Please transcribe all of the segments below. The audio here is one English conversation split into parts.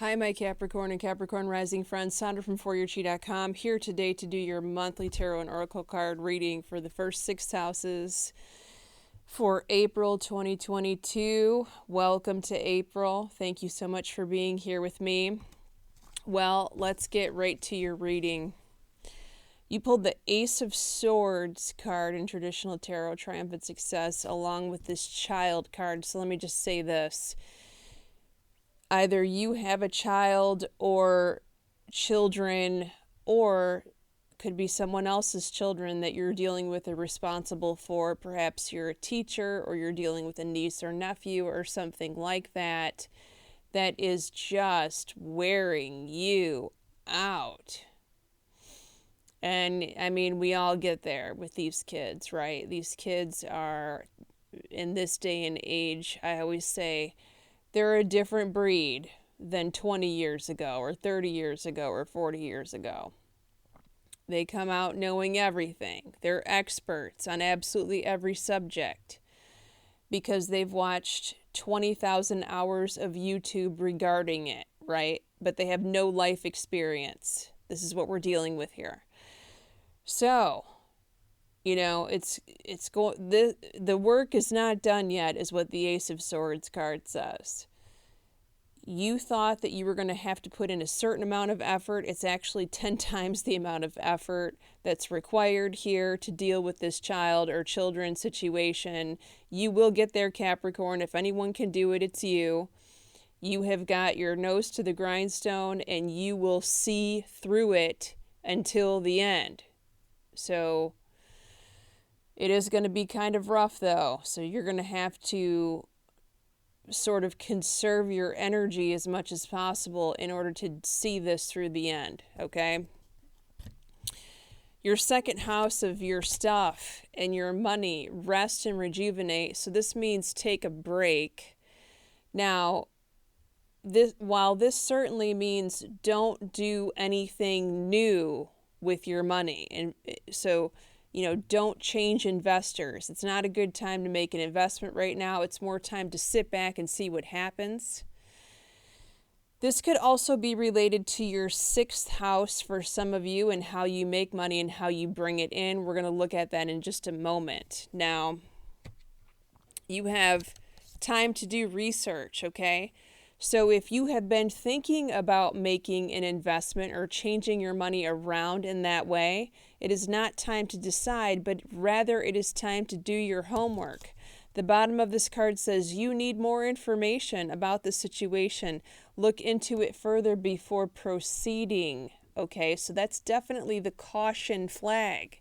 Hi, my Capricorn and Capricorn rising friends. Sandra from ForYourChi.com here today to do your monthly tarot and oracle card reading for the first 6 houses for April 2022. Welcome to April. Thank you so much for being here with me. Well, let's get right to your reading. You pulled the Ace of Swords card in traditional tarot, triumphant success, along with this child card. So let me just say this. Either you have a child or children, or could be someone else's children that you're dealing with or responsible for. Perhaps you're a teacher or you're dealing with a niece or nephew or something like that that is just wearing you out. And I mean, we all get there with these kids, right? These kids are, in this day and age, I always say, they're a different breed than 20 years ago or 30 years ago or 40 years ago. They come out knowing everything. They're experts on absolutely every subject because they've watched 20,000 hours of YouTube regarding it, right? But they have no life experience. This is what we're dealing with here. So, you know, the work is not done yet, is what the Ace of Swords card says. You thought that you were going to have to put in a certain amount of effort. It's actually 10 times the amount of effort that's required here to deal with this child or children situation. You will get there, Capricorn. If anyone can do it, it's you. You have got your nose to the grindstone and you will see through it until the end. So it is going to be kind of rough, though, so you're going to have to sort of conserve your energy as much as possible in order to see this through the end, okay? Your second house of your stuff and your money, rest and rejuvenate, so this means take a break. Now, while this certainly means don't do anything new with your money, and so don't change investors. It's not a good time to make an investment right now. It's more time to sit back and see what happens. This could also be related to your 6th house for some of you and how you make money and how you bring it in. We're going to look at that in just a moment. Now, you have time to do research, okay? So if you have been thinking about making an investment or changing your money around in that way, it is not time to decide, but rather it is time to do your homework. The bottom of this card says you need more information about the situation. Look into it further before proceeding. Okay, so that's definitely the caution flag.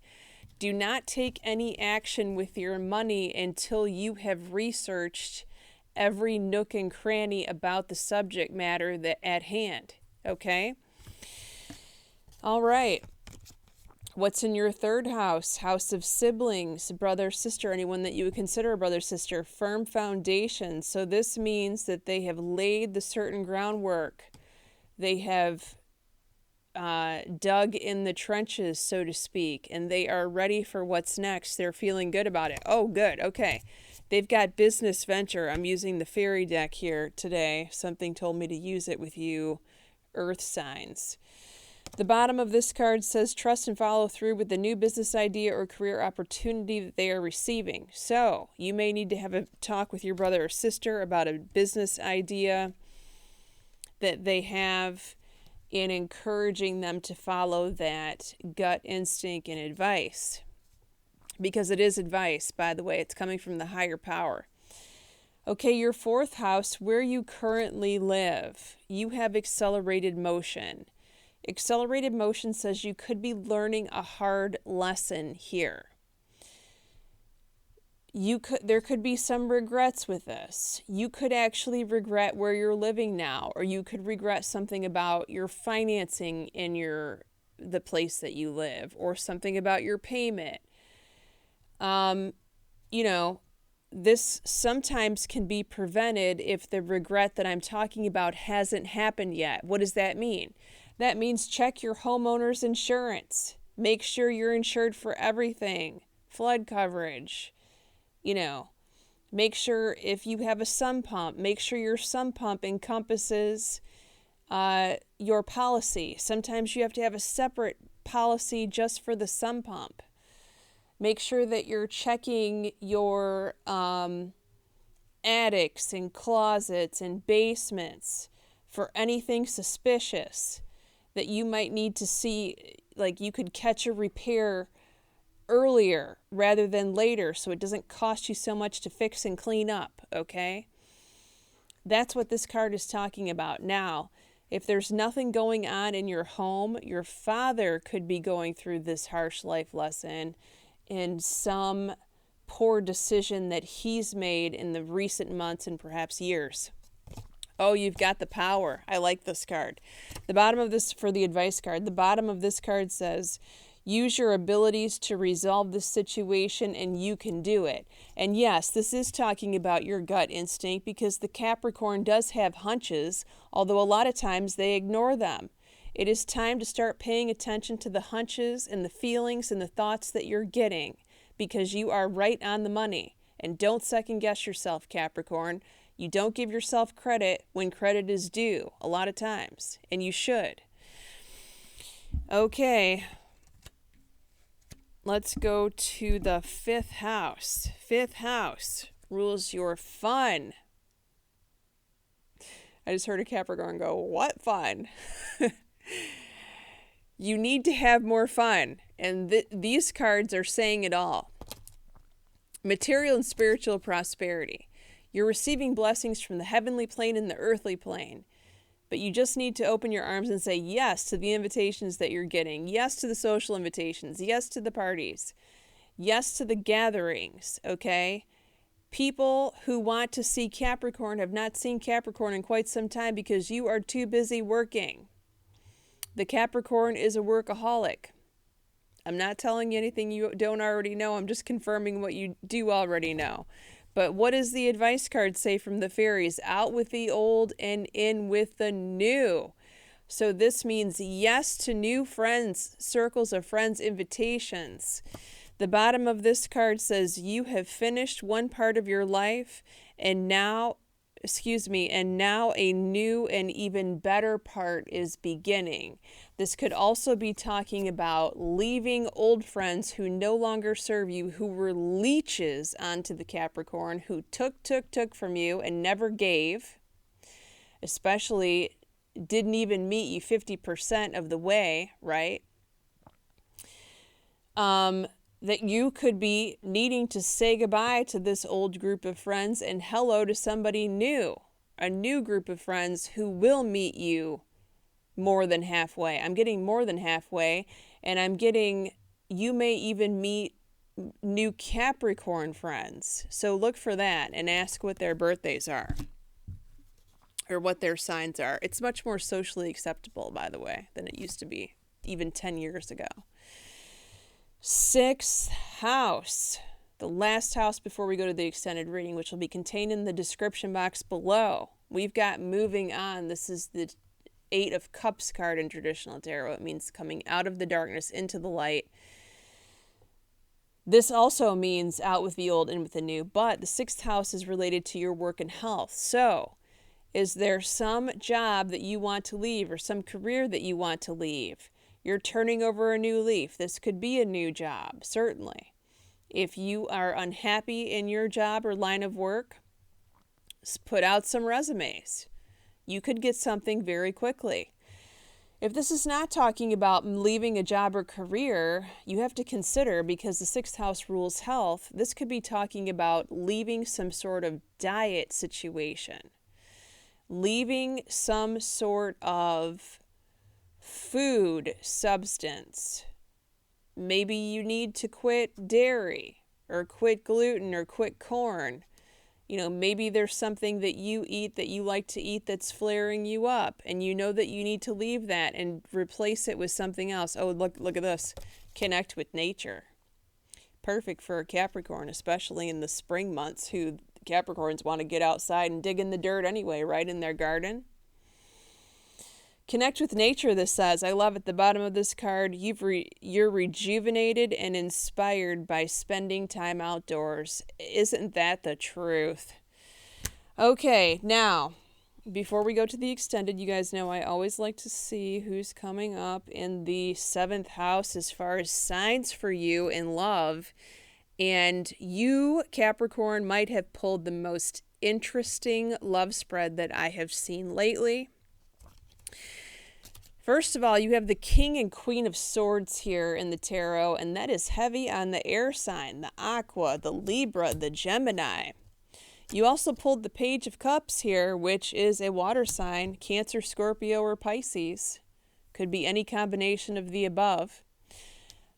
Do not take any action with your money until you have researched every nook and cranny about the subject matter at hand, okay? All right. What's in your 3rd house? House of siblings, brother, sister, anyone that you would consider a brother, sister. Firm foundation. So this means that they have laid the certain groundwork. They have dug in the trenches, so to speak, and they are ready for what's next. They're feeling good about it. Oh, good. Okay. They've got business venture. I'm using the fairy deck here today. Something told me to use it with you, earth signs. The bottom of this card says trust and follow through with the new business idea or career opportunity that they are receiving. So you may need to have a talk with your brother or sister about a business idea that they have, in encouraging them to follow that gut instinct and advice. Because it is advice, by the way. It's coming from the higher power. Okay, your 4th house, where you currently live. You have accelerated motion. Accelerated motion says you could be learning a hard lesson here. There could be some regrets with this. You could actually regret where you're living now, or you could regret something about your financing in the place that you live, or something about your payment. This sometimes can be prevented if the regret that I'm talking about hasn't happened yet. What does that mean? That means check your homeowner's insurance. Make sure you're insured for everything. Flood coverage. Make sure if you have a sump pump, make sure your sump pump encompasses Your policy. Sometimes you have to have a separate policy just for the sump pump. Make sure that you're checking your attics and closets and basements for anything suspicious that you might need to see. Like, you could catch a repair earlier rather than later, so it doesn't cost you so much to fix and clean up, okay? That's what this card is talking about. Now, if there's nothing going on in your home, your father could be going through this harsh life lesson in some poor decision that he's made in the recent months and perhaps years. Oh, you've got the power. I like this card. The bottom of this, for the advice card, the bottom of this card says, use your abilities to resolve this situation and you can do it. And yes, this is talking about your gut instinct, because the Capricorn does have hunches, although a lot of times they ignore them. It is time to start paying attention to the hunches and the feelings and the thoughts that you're getting, because you are right on the money. And don't second guess yourself, Capricorn. You don't give yourself credit when credit is due a lot of times, and you should. Okay. Let's go to the 5th house. 5th house rules your fun. I just heard a Capricorn go, what fun? You need to have more fun. And these cards are saying it all. Material and spiritual prosperity. You're receiving blessings from the heavenly plane and the earthly plane. But you just need to open your arms and say yes to the invitations that you're getting. Yes to the social invitations. Yes to the parties. Yes to the gatherings, okay? People who want to see Capricorn have not seen Capricorn in quite some time because you are too busy working. The Capricorn is a workaholic. I'm not telling you anything you don't already know. I'm just confirming what you do already know. But what does the advice card say from the fairies? Out with the old and in with the new. So this means yes to new friends, circles of friends, invitations. The bottom of this card says you have finished one part of your life, and now a new and even better part is beginning. This could also be talking about leaving old friends who no longer serve you, who were leeches onto the Capricorn, who took from you and never gave, especially didn't even meet you 50% of the way, right? That you could be needing to say goodbye to this old group of friends and hello to somebody new, a new group of friends who will meet you more than halfway. I'm getting more than halfway, and I'm getting you may even meet new Capricorn friends. So look for that and ask what their birthdays are or what their signs are. It's much more socially acceptable, by the way, than it used to be even 10 years ago. 6th house, the last house before we go to the extended reading, which will be contained in the description box below. We've got moving on. This is the 8 of Cups card in traditional tarot. It means coming out of the darkness into the light. This also means out with the old, in with the new, but the 6th house is related to your work and health. So, is there some job that you want to leave or some career that you want to leave? You're turning over a new leaf. This could be a new job, certainly. If you are unhappy in your job or line of work, put out some resumes. You could get something very quickly. If this is not talking about leaving a job or career, you have to consider, because the 6th house rules health, this could be talking about leaving some sort of diet situation. Leaving some sort of food substance. Maybe you need to quit dairy or quit gluten or quit corn. You know, maybe there's something that you eat that you like to eat that's flaring you up, and you know that you need to leave that and replace it with something else. Oh, look at this. Connect with nature. Perfect for a Capricorn, especially in the spring months, who Capricorns want to get outside and dig in the dirt anyway, right in their garden. Connect with nature, this says. I love at the bottom of this card, you're rejuvenated and inspired by spending time outdoors. Isn't that the truth? Okay, now, before we go to the extended, you guys know I always like to see who's coming up in the 7th house as far as signs for you in love. And you, Capricorn, might have pulled the most interesting love spread that I have seen lately. First of all, you have the King and Queen of Swords here in the tarot, and that is heavy on the air sign, the Aqua, the Libra, the Gemini. You also pulled the Page of Cups here, which is a water sign, Cancer, Scorpio, or Pisces. Could be any combination of the above.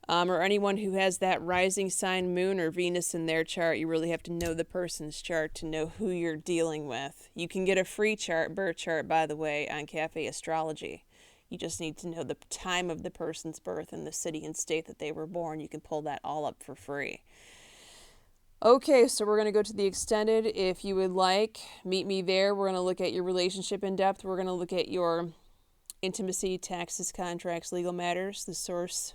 Or anyone who has that rising sign, Moon, or Venus in their chart. You really have to know the person's chart to know who you're dealing with. You can get a free chart, birth chart, by the way, on Cafe Astrology. You just need to know the time of the person's birth and the city and state that they were born. You can pull that all up for free. Okay, so we're going to go to the extended. If you would like, meet me there. We're going to look at your relationship in depth. We're going to look at your intimacy, taxes, contracts, legal matters, the source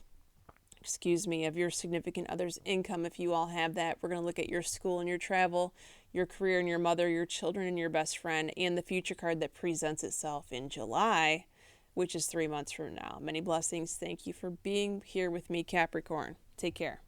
of your significant other's income, if you all have that. We're going to look at your school and your travel, your career and your mother, your children and your best friend, and the future card that presents itself in July, which is 3 months from now. Many blessings. Thank you for being here with me, Capricorn. Take care.